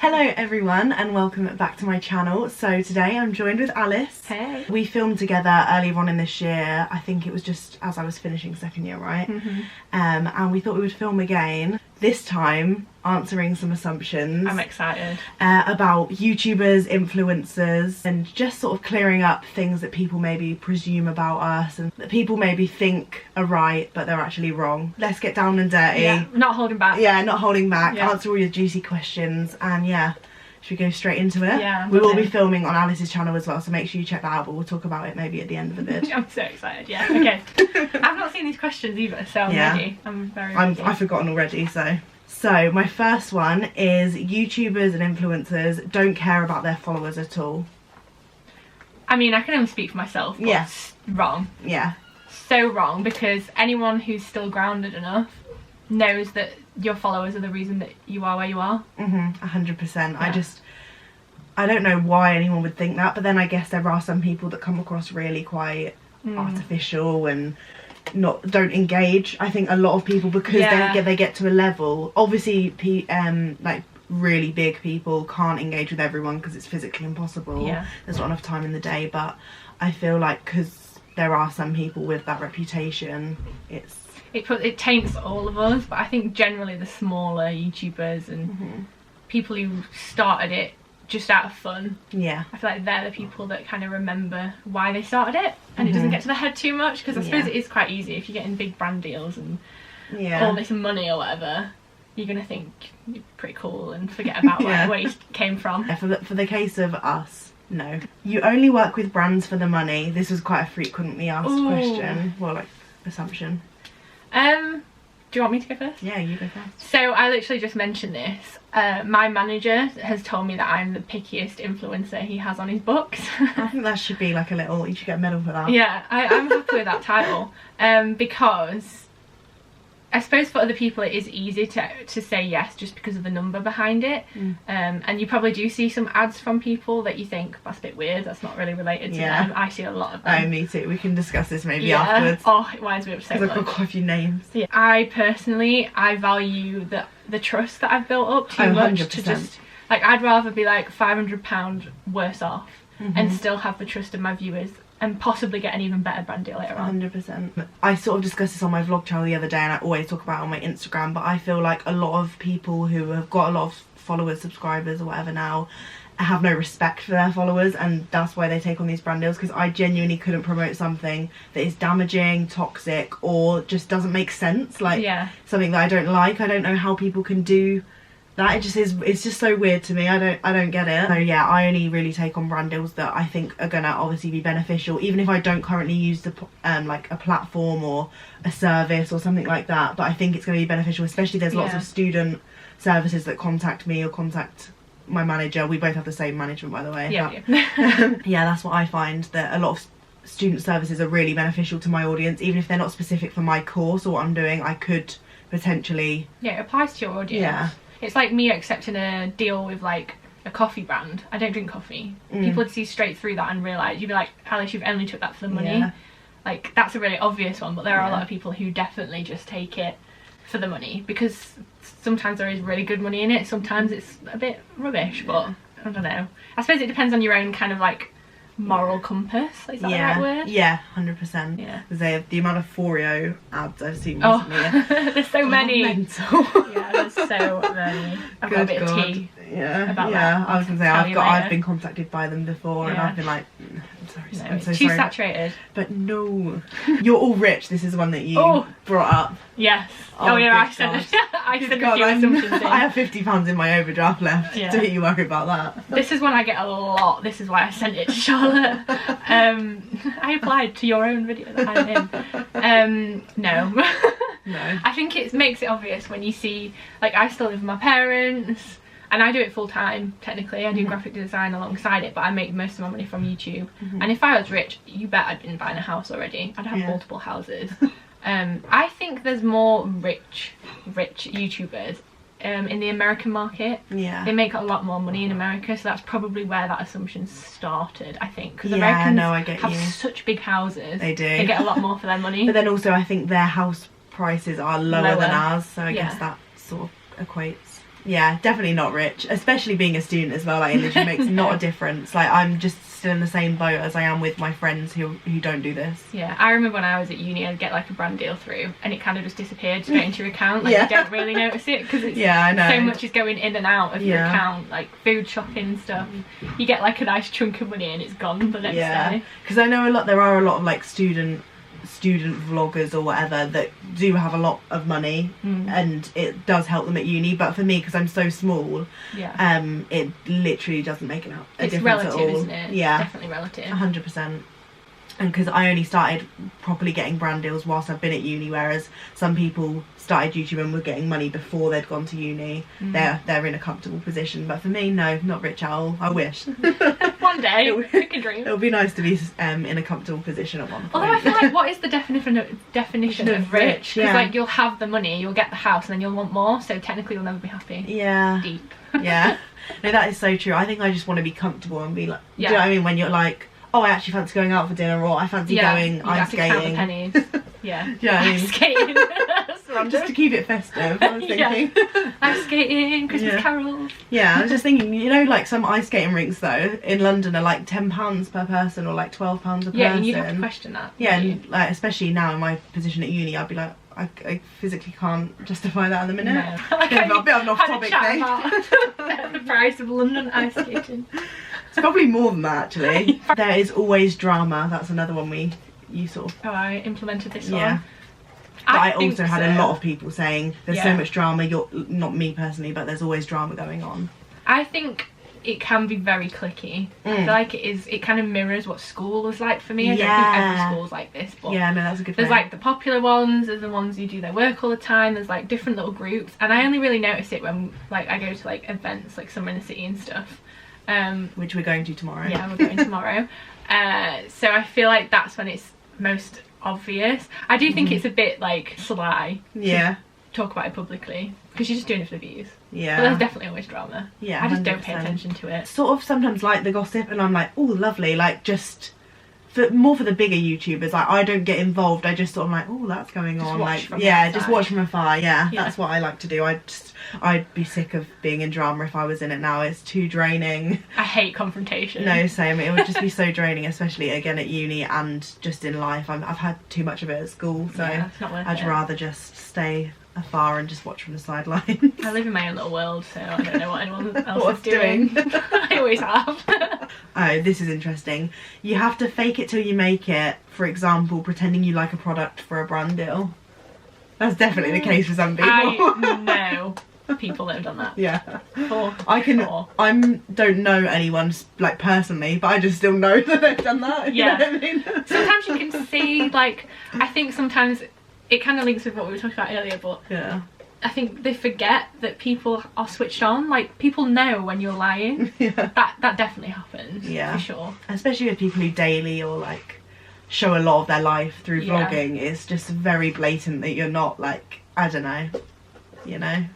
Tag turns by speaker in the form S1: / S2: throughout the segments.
S1: Hello everyone and welcome back to my channel. So today I'm joined with Alice.
S2: Hey.
S1: We filmed together earlier on in this year. I think it was just as I was finishing second year, right? And we thought we would film again, this time answering some assumptions.
S2: I'm excited.
S1: About YouTubers, influencers, and just sort of clearing up things that people maybe presume about us and that people maybe think are right but they're actually wrong. Let's get down and dirty.
S2: Yeah, not holding back.
S1: Yeah, not holding back.
S2: Yeah.
S1: Answer all your juicy questions, and yeah, should we go straight into it?
S2: Yeah.
S1: We will be filming on Alice's channel as well, so make sure you check that out, but we'll talk about it maybe at the end of the vid.
S2: I'm so excited, yeah. Okay. I've not seen these questions either, so I'm ready. I'm very ready.
S1: I've forgotten already, so. So, my first one is YouTubers and influencers don't care about their followers at all.
S2: I mean, I can only speak for myself, but
S1: Yes.
S2: wrong.
S1: Yeah.
S2: So wrong, because anyone who's still grounded enough knows that your followers are the reason that you are where you are.
S1: 100%.
S2: Yeah.
S1: I don't know why anyone would think that, but then I guess there are some people that come across really quite artificial and don't engage. I think a lot of people, because they get to a level, obviously like really big people can't engage with everyone because it's physically impossible.
S2: Yeah.
S1: There's not enough time in the day, but I feel like because there are some people with that reputation,
S2: it taints all of us, but I think generally the smaller YouTubers and people who started it just out of fun,
S1: yeah,
S2: I feel like they're the people that kind of remember why they started it, and it doesn't get to their head too much, because I suppose it is quite easy if you're getting big brand deals and all this money or whatever, you're gonna think you're pretty cool and forget about where you came from.
S1: Yeah, for the case of us, no. You only work with brands for the money. This was quite a frequently asked question. Well, like, assumption.
S2: Do you want me to go first?
S1: Yeah, you go first.
S2: So I literally just mentioned this. My manager has told me that I'm the pickiest influencer he has on his books.
S1: I think that should be like a little, you should get a medal for that.
S2: Yeah, I'm happy with that title, because I suppose for other people it is easy to say yes just because of the number behind it. And you probably do see some ads from people that you think, that's a bit weird, that's not really related to them. I see a lot of them.
S1: Oh, me too. We can discuss this maybe afterwards.
S2: Oh, it winds me up so much.
S1: I've got quite a few names.
S2: Yeah. I personally value the trust that I've built up too much
S1: 100%.
S2: to just, like, I'd rather be like £500 worse off and still have the trust of my viewers and possibly get an even better brand deal later on.
S1: 100%. I sort of discussed this on my vlog channel the other day, and I always talk about it on my Instagram, but I feel like a lot of people who have got a lot of followers, subscribers or whatever now have no respect for their followers, and that's why they take on these brand deals, because I genuinely couldn't promote something that is damaging, toxic, or just doesn't make sense, like something that I don't like. I don't know how people can do that. It's just so weird to me. I don't get it. So yeah, I only really take on brand deals that I think are gonna obviously be beneficial, even if I don't currently use the like a platform or a service or something like that, but I think it's gonna be beneficial, especially there's lots of student services that contact me or contact my manager. We both have the same management, by the way. Yeah, that's what I find, that a lot of student services are really beneficial to my audience, even if they're not specific for my course or what I'm doing. I could potentially,
S2: it applies to your audience.
S1: Yeah.
S2: It's like me accepting a deal with like a coffee brand. I don't drink coffee. People would see straight through that and realise, you'd be like, Alice, you've only took that for the money. Like, that's a really obvious one, but there are a lot of people who definitely just take it for the money, because sometimes there is really good money in it, sometimes it's a bit rubbish, but I don't know. I suppose it depends on your own kind of like moral compass. Is that the right word?
S1: Yeah, 100%.
S2: Yeah.
S1: Because the amount of Foreo ads I've seen recently.
S2: There's so many.
S1: Mental.
S2: Yeah, there's so many. I've got a bit of tea.
S1: About that. I was gonna say I've been contacted by them before, and I've been like, I'm sorry, I'm so
S2: too
S1: sorry.
S2: saturated.
S1: But no, you're all rich. This is one that you brought up.
S2: Yes. Oh yeah, I sent a few assumptions in.
S1: I have £50 in my overdraft left. Don't you worry about that.
S2: This is one I get a lot. This is why I sent it to Charlotte. I applied to your own video that I'm in. No.
S1: No.
S2: I think it makes it obvious when you see, like, I still live with my parents, and I do it full time, technically. I do graphic design alongside it, but I make most of my money from YouTube. And if I was rich, you bet I'd been buying a house already. I'd have multiple houses. I think there's more rich YouTubers in the American market. They make a lot more money in America, so that's probably where that assumption started, I think, because Americans have such big houses.
S1: They do.
S2: They get a lot more for their money.
S1: But then also I think their house prices are lower than ours, so I guess that sort of equates. Yeah, definitely not rich, especially being a student as well. Like, it literally makes not a difference. Like, I'm just still in the same boat as I am with my friends who don't do this.
S2: Yeah, I remember when I was at uni, I'd get like a brand deal through and it kind of just disappeared straight into your account. Like, you don't really notice it because it's
S1: I know.
S2: so much is going in and out of your account, like food shopping stuff. You get like a nice chunk of money and it's gone the next day.
S1: Because I know there are a lot of like student vloggers or whatever that do have a lot of money and it does help them at uni, but for me, because I'm so small, it literally doesn't make a difference
S2: relative,
S1: at all.
S2: Isn't it?
S1: Yeah,
S2: definitely relative.
S1: 100%. And because I only started properly getting brand deals whilst I've been at uni, whereas some people started YouTube and were getting money before they'd gone to uni. They're in a comfortable position, but for me, no, not rich at all. I wish.
S2: One day, we can dream.
S1: It would be nice to be in a comfortable position at one point.
S2: Although I feel like, what is the definition of rich? Because like, you'll have the money, you'll get the house, and then you'll want more, so technically you'll never be happy.
S1: Yeah.
S2: Deep.
S1: Yeah. No, that is so true. I think I just want to be comfortable and be like, do you know what I mean? When you're like, oh, I actually fancy going out for dinner, or I fancy going ice skating.
S2: Count the pennies. Yeah.
S1: Do you know what I mean?
S2: Ice skating.
S1: Just to keep it festive, I was thinking.
S2: Ice skating, Christmas carols.
S1: Yeah, I was just thinking, you know, like some ice skating rinks though in London are like £10 per person or like £12 a person.
S2: Yeah, and you have to question that.
S1: Yeah, and like, especially now in my position at uni, I'd be like, I physically can't justify that at the minute.
S2: No.
S1: Like, a bit of an off-topic thing.
S2: The price of London ice skating.
S1: It's probably more than that, actually. There is always drama. That's another one you sort of...
S2: Oh, I implemented this one.
S1: Yeah. But I also had a lot of people saying there's so much drama. Not me personally, but there's always drama going on.
S2: I think it can be very cliquey. I feel like it kind of mirrors what school was like for me. I don't think every school's like this, but
S1: yeah, no, that's a good
S2: there's
S1: thing.
S2: like the popular ones, there's the ones who do their work all the time, there's like different little groups, and I only really notice it when like I go to like events like Summer in the City and stuff.
S1: Which we're going to tomorrow.
S2: Yeah, we're going tomorrow. So I feel like that's when it's most obvious. I do think it's a bit like sly to talk about it publicly, because you're just doing it for the views.
S1: Yeah.
S2: But there's definitely always drama.
S1: Yeah,
S2: I just
S1: 100%.
S2: don't pay attention to it.
S1: Sort of sometimes like the gossip, and I'm like, oh, lovely. Like, just more for the bigger YouTubers. Like, I don't get involved. I just sort of like, oh, that's going on. Like, just watch from afar. Yeah, that's what I like to do. I'd be sick of being in drama if I was in it now. It's too draining.
S2: I hate confrontation.
S1: No, same. It would just be so draining, especially again at uni and just in life. I've had too much of it at school, so
S2: it's not worth
S1: I'd
S2: it.
S1: rather just stay afar and just watch from the sidelines.
S2: I live in my own little world, so I don't know what anyone else is doing. I always have.
S1: Oh, this is interesting. You have to fake it till you make it. For example, pretending you like a product for a brand deal. That's definitely the case for some people.
S2: I know people that have done that.
S1: Yeah.
S2: I
S1: don't know anyone like personally, but I just still know that they've done that.
S2: Yeah.
S1: You know what I mean?
S2: Sometimes you can see, like, I think sometimes it kind of links with what we were talking about earlier, but
S1: yeah,
S2: I think they forget that people are switched on. Like, people know when you're lying.
S1: Yeah.
S2: That definitely happens.
S1: Yeah.
S2: For sure.
S1: Especially with people who daily or like show a lot of their life through vlogging. It's just very blatant that you're not, like, I don't know, you know.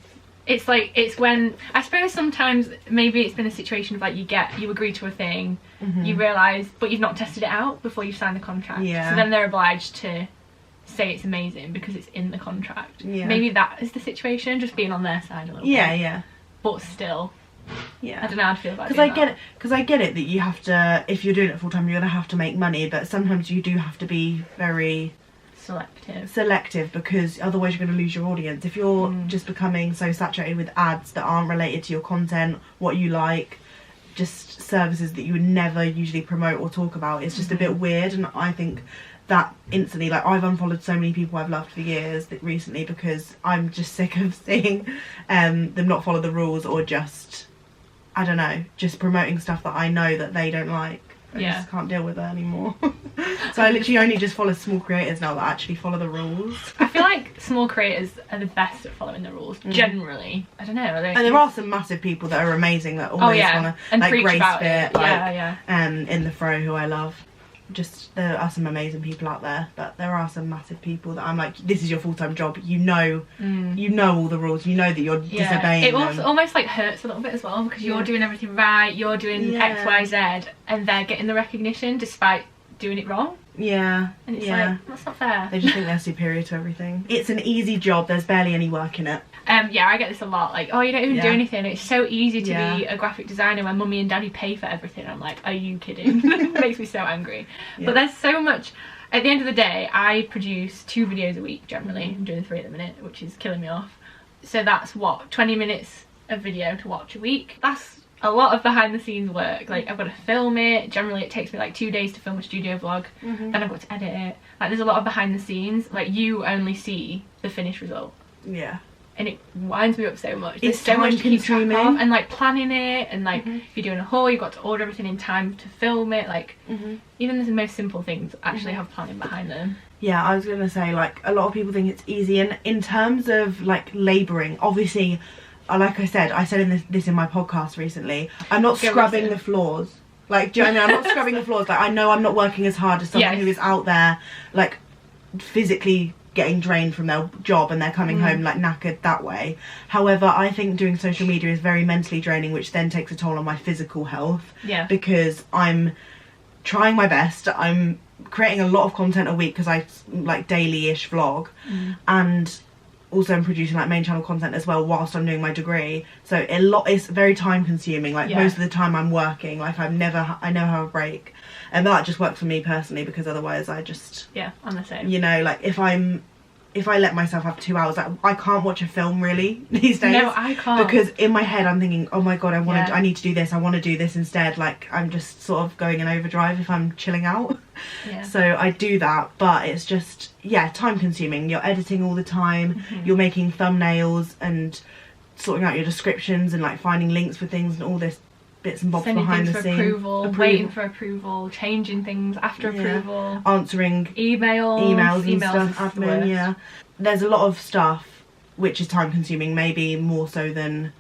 S2: It's like, it's when, I suppose sometimes maybe it's been a situation of like you agree to a thing, you realise, but you've not tested it out before you've signed the contract.
S1: Yeah.
S2: So then they're obliged to say it's amazing because it's in the contract.
S1: Yeah.
S2: Maybe that is the situation, just being on their side a little bit.
S1: Yeah.
S2: But still,
S1: yeah.
S2: I don't know how I'd feel about it.
S1: Because I get it that you have to, if you're doing it full time, you're gonna have to make money, but sometimes you do have to be very selective, because otherwise you're going to lose your audience. If you're just becoming so saturated with ads that aren't related to your content, what you like, just services that you would never usually promote or talk about, it's just a bit weird. And I think that instantly, like, I've unfollowed so many people I've loved for years recently because I'm just sick of seeing them not follow the rules, or just, I don't know, just promoting stuff that I know that they don't like. I just can't deal with it anymore. So I literally only just follow small creators now that actually follow the rules.
S2: I feel like small creators are the best at following the rules, generally. I don't know.
S1: And there are some massive people that are amazing that always want to, like Grace Fit, like In the Fro, who I love. Just, there are some amazing people out there, but there are some massive people that I'm like, this is your full-time job. You know all the rules. You know that you're disobeying
S2: it
S1: them.
S2: almost like hurts a little bit as well, because you're doing everything right, you're doing X, Y, Z, and they're getting the recognition despite doing it wrong.
S1: Yeah.
S2: And it's like, that's not fair.
S1: They just think they're superior to everything. It's an easy job, there's barely any work in it.
S2: Yeah, I get this a lot, like, oh, you don't even do anything, it's so easy to be a graphic designer when mummy and daddy pay for everything. I'm like, are you kidding? It makes me so angry. But there's so much. At the end of the day, I produce 2 videos a week generally. I'm doing 3 at the minute, which is killing me off. So that's what, 20 minutes of video to watch a week. That's a lot of behind the scenes work. Like, I've got to film it. Generally it takes me like 2 days to film a studio vlog. Then I've got to edit it. Like, there's a lot of behind the scenes. Like, you only see the finished result.
S1: Yeah.
S2: And it winds me up so much.
S1: It's
S2: There's so much to keep track of,
S1: time-consuming.
S2: and like planning it, and like if you're doing a haul, you've got to order everything in time to film it. Like even the most simple things actually have planning behind them.
S1: Yeah, I was gonna say, like, a lot of people think it's easy, and in terms of like labouring, obviously, like I said in this in my podcast recently, I'm not scrubbing the floors. Like, do you know what I mean? I'm not scrubbing the floors. Like, I know I'm not working as hard as someone who is out there, like, physically getting drained from their job and they're coming home like knackered that way. However, I think doing social media is very mentally draining, which then takes a toll on my physical health.
S2: Yeah.
S1: Because I'm trying my best. I'm creating a lot of content a week because I like daily-ish vlog, and also I'm producing like main channel content as well whilst I'm doing my degree. So it's very time consuming. Like most of the time I'm working. Like I never have a break. And that just works for me personally, because otherwise I just...
S2: Yeah, I'm the same.
S1: You know, like if I let myself have 2 hours, like, I can't watch a film really these days.
S2: No, I can't.
S1: Because in my head I'm thinking, oh my god, I need to do this, I want to do this instead. Like, I'm just sort of going in overdrive if I'm chilling out.
S2: Yeah.
S1: So I do that, but it's just, yeah, time consuming. You're editing all the time, you're making thumbnails and sorting out your descriptions and like finding links for things and all this bits and bobs behind the scenes.
S2: Approval, waiting for approval, changing things after approval,
S1: answering emails and stuff, admin. There's a lot of stuff which is time consuming, maybe more so than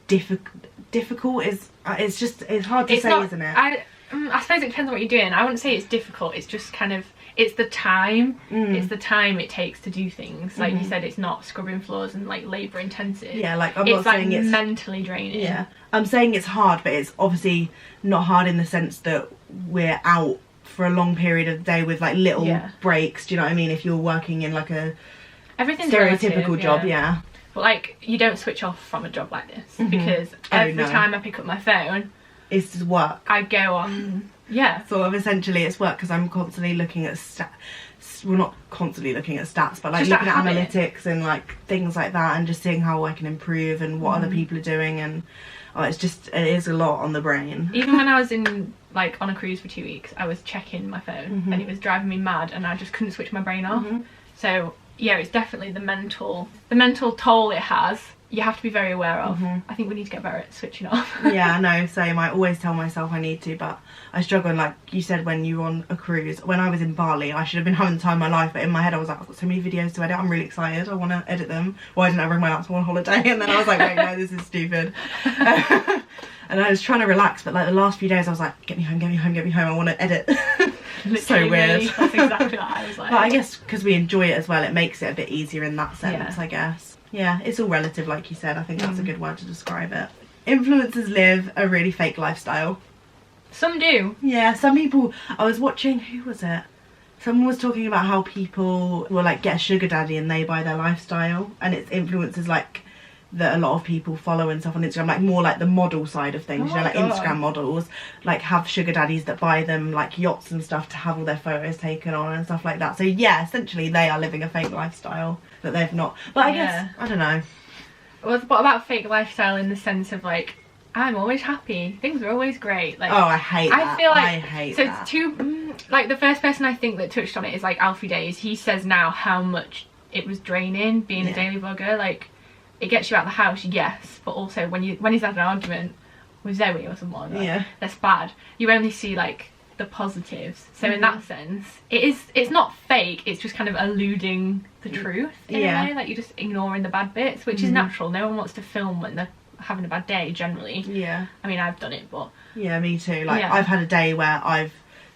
S1: difficult. It's hard to say, isn't it?
S2: I suppose it depends on what you're doing. I wouldn't say it's difficult, it's just kind of, it's the time it takes to do things. Like you said, it's not scrubbing floors and like labour intensive.
S1: Yeah, like I'm not saying it's
S2: mentally draining.
S1: Yeah, I'm saying it's hard, but it's obviously not hard in the sense that we're out for a long period of the day with like little breaks. Do you know what I mean? If you're working in like a stereotypical job,
S2: But like, you don't switch off from a job like this, because every time I pick up my phone,
S1: it's just work.
S2: I go on. Sort
S1: of essentially it's work, because I'm constantly looking at well, not constantly looking at stats, but like
S2: just
S1: looking at analytics and like things like that, and just seeing how I can improve and what other people are doing. And it is a lot on the brain. Even
S2: when I was on a cruise for 2 weeks, I was checking my phone and it was driving me mad, and I just couldn't switch my brain off. So yeah, it's definitely the mental toll it has. You have to be very aware of. I think we need to get better at switching off.
S1: Yeah, no, same. I always tell myself I need to, but I struggle. And like you said, when you were on a cruise, when I was in Bali, I should have been having the time of my life, but in my head I was like, I've got so many videos to edit, I'm really excited, I want to edit them. Why didn't I bring my laptop on holiday? And then I was like, wait, no, this is stupid. And I was trying to relax, but like the last few days I was like, get me home, I want to edit. So weird.
S2: That's exactly what I was like.
S1: But I guess because we enjoy it as well, it makes it a bit easier in that sense, I guess. Yeah, it's all relative, like you said. I think that's a good word to describe it. Influencers live a really fake lifestyle.
S2: Some do.
S1: Yeah, some people... I was watching... Who was it? Someone was talking about how people will like get a sugar daddy and they buy their lifestyle. And it's influencers like that a lot of people follow and stuff on Instagram, like more like the model side of things. Like Instagram models like have sugar daddies that buy them like yachts and stuff to have all their photos taken on and stuff like that. So yeah, essentially they are living a fake lifestyle that they've not. But I guess, I don't know.
S2: Well, what about fake lifestyle in the sense of like, I'm always happy, things are always great. Like,
S1: I hate that.
S2: I feel like,
S1: I hate
S2: so
S1: that.
S2: It's too, like the first person I think that touched on it is like UNIDAYS. He says now how much it was draining being a daily vlogger. Like, it gets you out of the house, yes, but also when he's had an argument with Zoe or someone, like, that's bad. You only see like the positives. So in that sense, it's not fake, it's just kind of eluding the truth in a way. Like, you're just ignoring the bad bits, which is natural. No one wants to film when they're having a bad day generally. I mean, I've done it, but
S1: me too. Like I've had a day where I've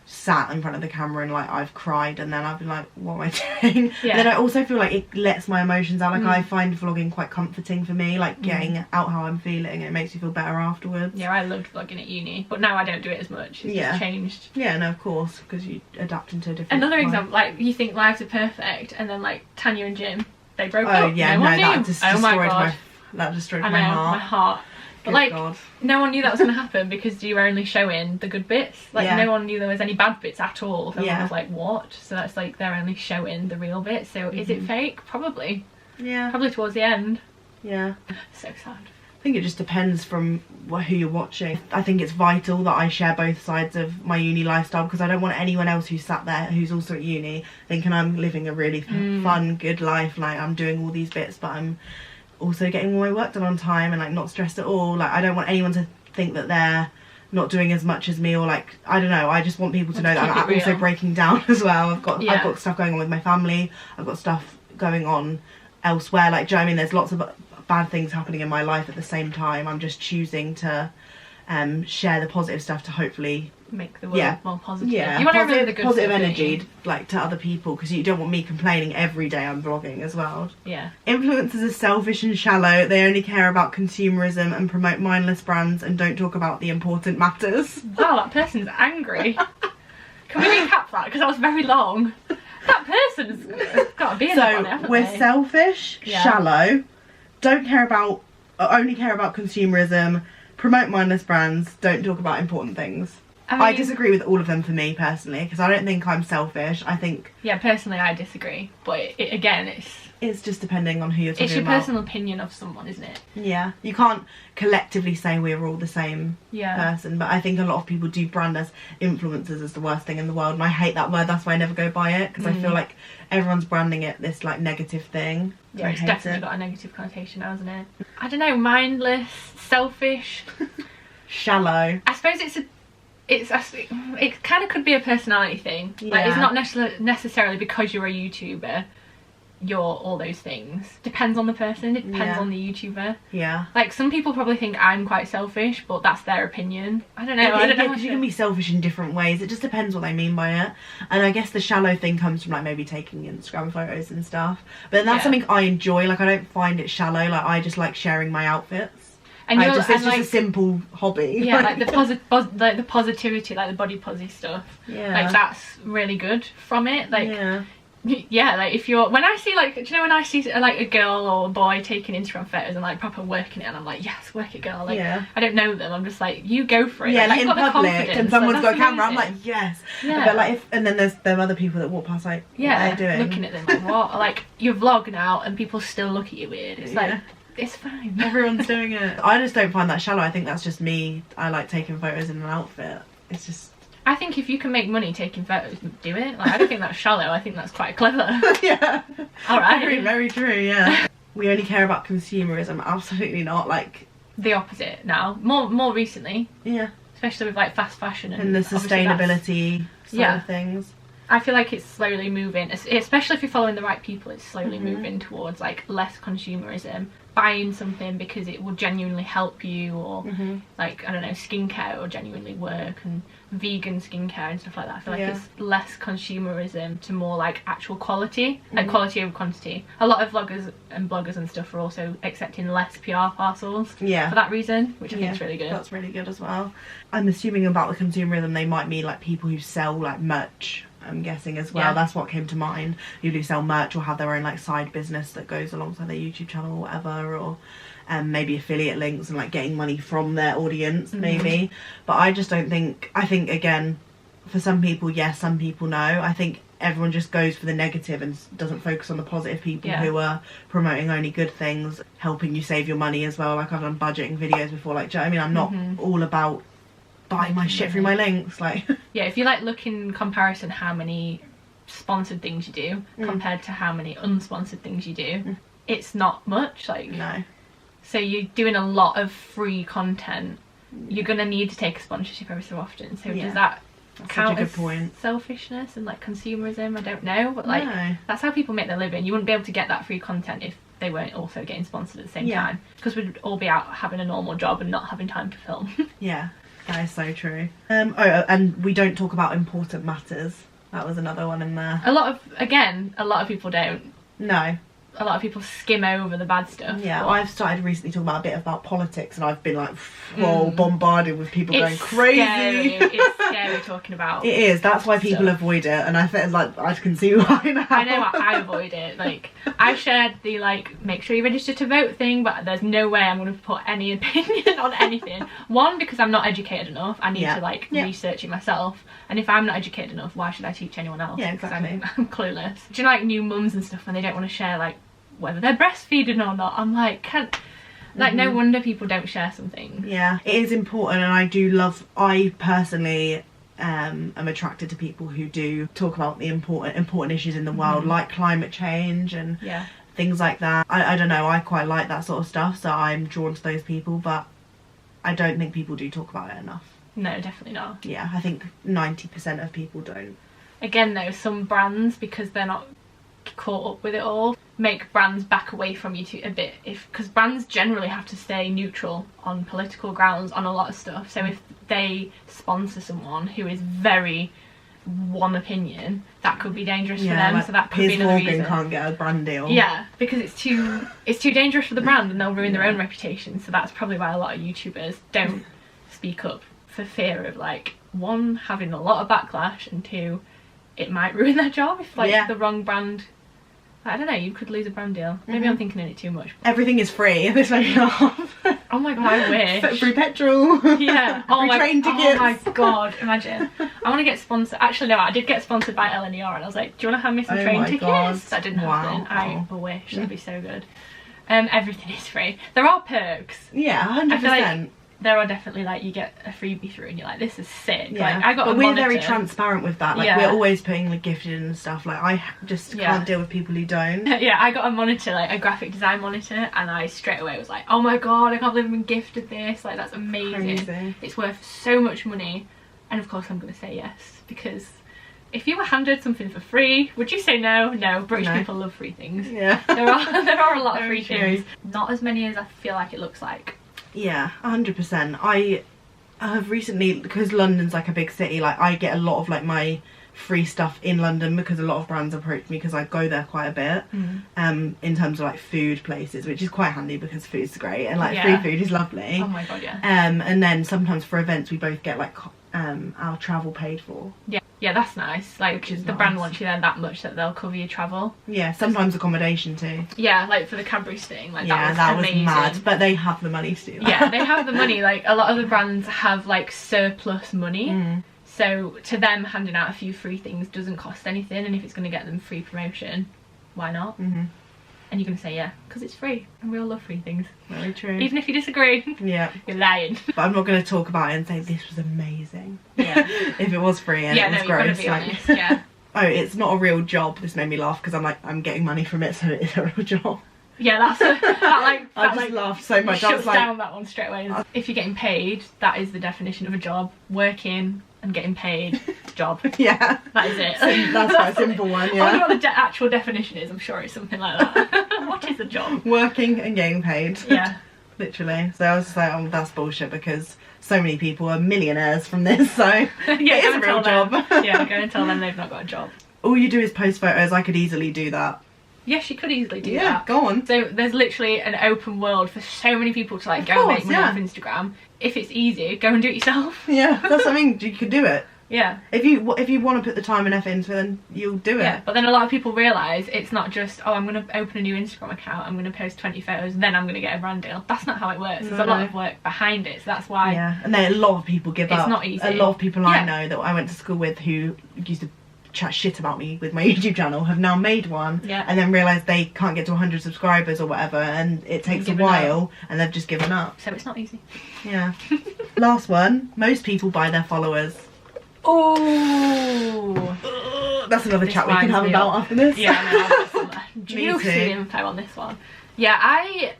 S1: sat in front of the camera and like I've cried, and then I've been like, what am I doing?
S2: Yeah.
S1: Then I also feel like it lets my emotions out. Like I find vlogging quite comforting for me, like getting out how I'm feeling. It makes me feel better afterwards.
S2: Yeah, I loved vlogging at uni, but now I don't do it as much. It's just changed.
S1: Yeah, no, of course, because you adapt into a different
S2: Another
S1: life.
S2: example, like you think lives are perfect, and then like Tanya and Jim, they broke up.
S1: Oh yeah,
S2: no one
S1: that
S2: knew.
S1: just
S2: Oh
S1: destroyed
S2: my god,
S1: that destroyed
S2: I know,
S1: my heart.
S2: my heart. But
S1: Good
S2: like,
S1: God.
S2: no one knew that was going to happen because you were only showing the good bits. Like, no one knew there was any bad bits at all. Everyone was like, what? So that's like, they're only showing the real bits. So is it fake? Probably.
S1: Yeah.
S2: Probably towards the end.
S1: Yeah.
S2: So sad.
S1: I think it just depends from who you're watching. I think it's vital that I share both sides of my uni lifestyle, because I don't want anyone else who's sat there who's also at uni thinking I'm living a really fun, good life. Like, I'm doing all these bits, but I'm also getting all my work done on time and like not stressed at all. Like, I don't want anyone to think that they're not doing as much as me, or like, I don't know, I just want people to know that I'm also breaking down as well. I've got stuff going on with my family, I've got stuff going on elsewhere. Like, do you know what I mean? There's lots of bad things happening in my life at the same time. I'm just choosing to share the positive stuff to hopefully
S2: make the world more positive.
S1: Yeah,
S2: you want to remember the good
S1: positive
S2: stuff,
S1: energy, like, to other people, because you don't want me complaining every day I'm vlogging as well.
S2: Yeah.
S1: Influencers are selfish and shallow. They only care about consumerism and promote mindless brands and don't talk about the important matters.
S2: Wow, that person's angry. Can we recap that? Because that was very long. That person's got to be in there on it, haven't
S1: we're
S2: they?
S1: selfish, shallow, don't care about, only care about consumerism, promote mindless brands, don't talk about important things. I mean, I disagree with all of them for me personally, because I don't think I'm selfish. I think... Yeah,
S2: personally I disagree. But again,
S1: it's just depending on who you're talking about.
S2: It's your personal opinion of someone, isn't it?
S1: Yeah. You can't collectively say we're all the same person, but I think a lot of people do brand as influencers as the worst thing in the world, and I hate that word. That's why I never go by it, because I feel like everyone's branding it this like negative thing.
S2: Yeah, it's definitely got a negative connotation now, hasn't it? I don't know, mindless, selfish,
S1: shallow.
S2: I suppose it kind of could be a personality thing. Like, it's not necessarily because you're a YouTuber you're all those things. Depends on the person, it depends on the YouTuber. Yeah. Like, some people probably think I'm quite selfish, but that's their opinion. I don't know. I don't know.
S1: Because you can be selfish in different ways. It just depends what they mean by it. And I guess the shallow thing comes from like maybe taking Instagram photos and stuff. But that's something I enjoy. Like, I don't find it shallow. Like, I just like sharing my outfits. And it's just a simple hobby.
S2: Yeah, like the like the positivity, like the body posy stuff. Yeah. Like, that's really good from it. Like, yeah, like if you're, when I see like, do you know when I see like a girl or a boy taking Instagram photos and like proper working it, and I'm like, yes, work it, girl. Like, I don't know them, I'm just like, you go for it.
S1: Yeah,
S2: like
S1: in public, and someone's got a camera, I'm like, yes.
S2: Yeah.
S1: But like, and then there's other people that walk past like, what are they doing?
S2: Looking at them like, what? Or like, you vlog now and people still look at you weird. It's like, it's fine.
S1: Everyone's doing it. I just don't find that shallow. I think that's just me. I like taking photos in an outfit. It's just...
S2: I think if you can make money taking photos, do it. Like, I don't think that's shallow. I think that's quite clever.
S1: Yeah.
S2: All right.
S1: Very, very true, yeah. We only care about consumerism. Absolutely not. Like...
S2: The opposite now. More recently.
S1: Yeah.
S2: Especially with like fast fashion.
S1: And the sustainability side of things.
S2: I feel like it's slowly moving, especially if you're following the right people, it's slowly moving towards like less consumerism. Buying something because it will genuinely help you, or like, I don't know, skincare will genuinely work, and vegan skincare and stuff like that. I feel like it's less consumerism to more like actual quality, like quality over quantity. A lot of vloggers and bloggers and stuff are also accepting less PR parcels for that reason, which I think is really good.
S1: That's really good as well. I'm assuming about the consumerism they might mean like people who sell like merch, I'm guessing as well. That's what came to mind. People who sell merch or have their own like side business that goes alongside their YouTube channel or whatever, or maybe affiliate links and like getting money from their audience maybe. But I just don't think, I think again, for some people yes, some people no. I think everyone just goes for the negative and doesn't focus on the positive people who are promoting only good things, helping you save your money as well. Like, I've done budgeting videos before, like, do you know what I mean? I'm not all about buying my shit through my links, like.
S2: Yeah, if you like look in comparison how many sponsored things you do compared to how many unsponsored things you do, it's not much. Like,
S1: no.
S2: So you're doing a lot of free content, you're gonna need to take a sponsorship every so often. So does that count as selfishness and like consumerism? I don't know, but like that's how people make their living. You wouldn't be able to get that free content if they weren't also getting sponsored at the same time, because we'd all be out having a normal job and not having time to film.
S1: Yeah. That is so true. And we don't talk about important matters. That was another one in there.
S2: A lot of people don't.
S1: No.
S2: A lot of people skim over the bad stuff.
S1: Yeah, I've started recently talking about a bit about politics, and I've been like, whoa, bombarded with people going crazy.
S2: It's scary talking about.
S1: It is. That's why people avoid it, and I feel like I can see why now.
S2: I know I avoid it. Like, I've shared the make sure you register to vote thing, but there's no way I'm going to put any opinion on anything. One, because I'm not educated enough. I need to research it myself. And if I'm not educated enough, why should I teach anyone else?
S1: Yeah, exactly.
S2: Because I'm clueless. Do you know, like, new mums and stuff when they don't want to share whether they're breastfeeding or not? I'm like, no wonder people don't share some things.
S1: Yeah, it is important, and I personally am attracted to people who do talk about the important issues in the world, like climate change and things like that. I don't know, I quite like that sort of stuff, so I'm drawn to those people, but I don't think people do talk about it enough.
S2: No, definitely not.
S1: Yeah, I think 90% of people don't.
S2: Again though, some brands, because they're not caught up with it all, make brands back away from you a bit, because brands generally have to stay neutral on political grounds on a lot of stuff. So if they sponsor someone who is very one opinion, that could be dangerous for them. So that could be another reason.
S1: Can't get a brand deal.
S2: Yeah, because it's too dangerous for the brand, and they'll ruin their own reputation. So that's probably why a lot of YouTubers don't speak up, for fear of one, having a lot of backlash, and two, it might ruin their job if the wrong brand. I don't know, you could lose a brand deal. Maybe I'm thinking in it too much.
S1: Everything is free this way off.
S2: Oh my god, I wish.
S1: Free petrol.
S2: Yeah.
S1: Free train tickets.
S2: Oh my god, imagine. I want to get sponsored. Actually, no, I did get sponsored by LNER, and I was like, do you want to hand me some train tickets? God. That didn't happen. I wish. That'd be so good. Everything is free. There are perks.
S1: Yeah, 100%.
S2: I feel like there are definitely you get a freebie through and you're like, this is sick.
S1: Yeah.
S2: I got
S1: but
S2: a
S1: we're
S2: monitor.
S1: very transparent with that. We're always putting gifted and stuff. I just can't deal with people who don't.
S2: Yeah, I got a monitor, a graphic design monitor, and I straight away was like, oh my god, I can't believe I've been gifted this. That's amazing. Crazy. It's worth so much money. And of course I'm going to say yes, because if you were handed something for free, would you say no? No, British people love free things. Yeah. there are a lot of free things. Not as many as I feel like it looks like.
S1: Yeah, 100%. I have recently, because London's a big city, I get a lot of my free stuff in London, because a lot of brands approach me because I go there quite a bit. In terms of food places, which is quite handy because food's great, and free food is lovely.
S2: Oh my god, yeah.
S1: And then sometimes for events we both get our travel paid for.
S2: Yeah, that's nice. The brand wants you there that much that they'll cover your travel.
S1: Yeah, sometimes accommodation too.
S2: Yeah, for the Cadbury's thing,
S1: that was mad. But they have the money to do that.
S2: Yeah, they have the money. A lot of the brands have surplus money. So to them, handing out a few free things doesn't cost anything, and if it's going to get them free promotion, why not? And you're going to say yeah, because it's free, and we all love free things.
S1: Very true.
S2: Even if you disagree, you're lying.
S1: But I'm not going to talk about it and say this was amazing. Yeah. If it was free and it was gross.
S2: You've got to be honest, yeah.
S1: Oh, it's not a real job. This made me laugh because I'm getting money from it, so it is a real job.
S2: Yeah, I just
S1: laughed so much.
S2: Shuts down that one straight away. If you're getting paid, that is the definition of a job. Working and getting paid, job.
S1: Yeah.
S2: That is it.
S1: So that's quite a simple one, yeah.
S2: I wonder what the actual definition is. I'm sure it's something like that. What is a job?
S1: Working and getting paid.
S2: Yeah.
S1: Literally. So I was just like, oh, that's bullshit, because so many people are millionaires from this, so
S2: yeah,
S1: it is a real job.
S2: Yeah, go and tell them they've not got a job.
S1: All you do is post photos. I could easily do that.
S2: Yes, you could easily do that.
S1: Yeah, go on.
S2: So there's literally an open world for so many people to go and make money off Instagram. If it's easy, go and do it yourself.
S1: Yeah, that's what I mean. You could do it.
S2: Yeah.
S1: If you want to put the time and effort into it, then you'll do it.
S2: Yeah, but then a lot of people realise it's not just, oh, I'm going to open a new Instagram account, I'm going to post 20 photos, then I'm going to get a brand deal. That's not how it works. There's a lot of work behind it, so that's why.
S1: Yeah, and then a lot of people give up.
S2: It's not easy.
S1: A lot of people I know that I went to school with who used to chat shit about me with my YouTube channel have now made one, and then realised they can't get to 100 subscribers or whatever, and it takes a while, and they've just given up.
S2: So it's not easy.
S1: Yeah. Last one. Most people buy their followers.
S2: Oh,
S1: that's another chat we can have about after this.
S2: Yeah, I know. Juicy info on this one. Yeah, I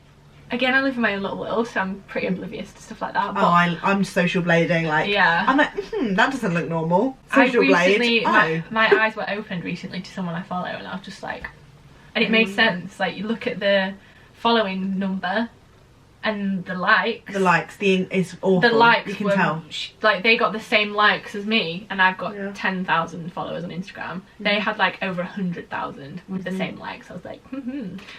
S2: live in my own little world, so I'm pretty oblivious to stuff like that. But
S1: I'm social blading, I'm like, that doesn't look normal. Social blade.
S2: My eyes were opened recently to someone I follow, and I was just like, and it made sense. You look at the following number, And the likes.
S1: The likes, it's awful.
S2: The likes,
S1: you can tell.
S2: Like, they got the same likes as me, and I've got
S1: Yeah.
S2: 10,000 followers on Instagram. They had like over 100,000 with the same likes. I was like,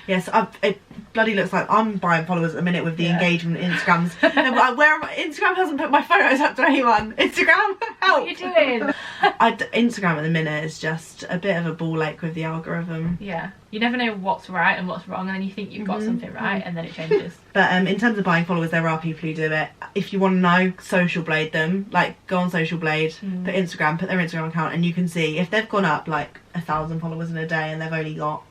S1: Yes, it bloody looks like I'm buying followers at the minute with the engagement Instagrams. No, but Instagram hasn't put my photos up to anyone. Instagram, help!
S2: What are you doing?
S1: Instagram at the minute is just a bit of a ball ache with the algorithm.
S2: Yeah, you never know what's right and what's wrong, and then you think you've got something right, and then it changes.
S1: But in terms of buying followers, there are people who do it. If you want to know, social blade them. Like, go on social blade, put their Instagram account, and you can see if they've gone up like 1,000 followers in a day and they've only got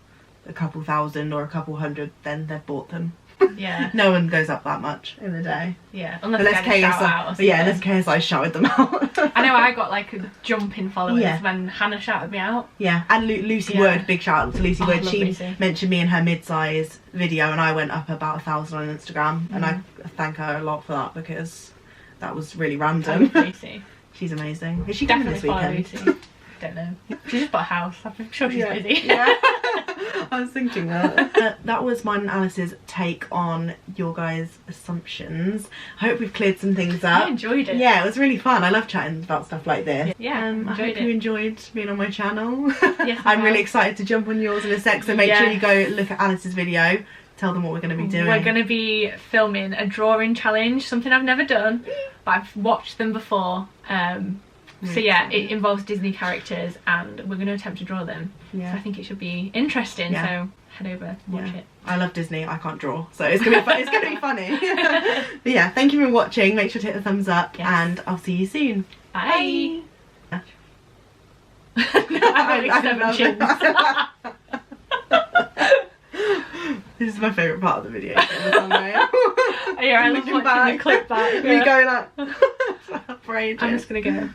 S1: a couple thousand or a couple hundred, then they've bought them.
S2: Yeah.
S1: No one goes up that much in a day.
S2: Yeah, unless KSI.
S1: Yeah, unless KSI shouted them out.
S2: I know I got like a jump in followers
S1: Yeah.
S2: when Hannah shouted me out.
S1: Yeah, and Lucy
S2: Yeah.
S1: Wood, big shout out to Lucy
S2: Oh,
S1: Wood.
S2: I love
S1: She
S2: Lucy.
S1: mentioned me in her mid-size video, and I went up about 1,000 on Instagram, and I thank her a lot for that because that was really
S2: I
S1: random.
S2: love Lucy.
S1: She's amazing. Is she coming
S2: Definitely
S1: this
S2: follow
S1: weekend?
S2: Lucy. Don't know. She just bought a house. I'm sure she's busy.
S1: Yeah. I was thinking that. That was mine and Alice's take on your guys' assumptions. I hope we've cleared some things up.
S2: I enjoyed it.
S1: Yeah, it was really fun. I love chatting about stuff like this.
S2: Yeah,
S1: I
S2: enjoyed
S1: hope
S2: it.
S1: you enjoyed being on my channel.
S2: Yes,
S1: I'm
S2: I
S1: really
S2: have.
S1: excited to jump on yours in a sec, so make sure you go look at Alice's video. Tell them what we're going to be doing.
S2: We're going to be filming a drawing challenge, something I've never done, but I've watched them before. So yeah, it involves Disney characters, and we're going to attempt to draw them.
S1: Yeah.
S2: So I think it should be interesting.
S1: Yeah.
S2: So head over, watch it.
S1: I love Disney. I can't draw, so it's gonna be it's gonna be funny. But yeah, thank you for watching. Make sure to hit the thumbs up,
S2: Yes.
S1: and I'll see you soon.
S2: Bye.
S1: Bye.
S2: No, I've got like 7 chins.
S1: This is my favourite part of the video.
S2: Yeah, I love watching the clip back.
S1: Me
S2: Yeah.
S1: going like for ages.
S2: I'm just gonna go.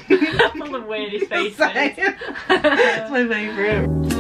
S2: All the weirdest faces.
S1: It's my favourite.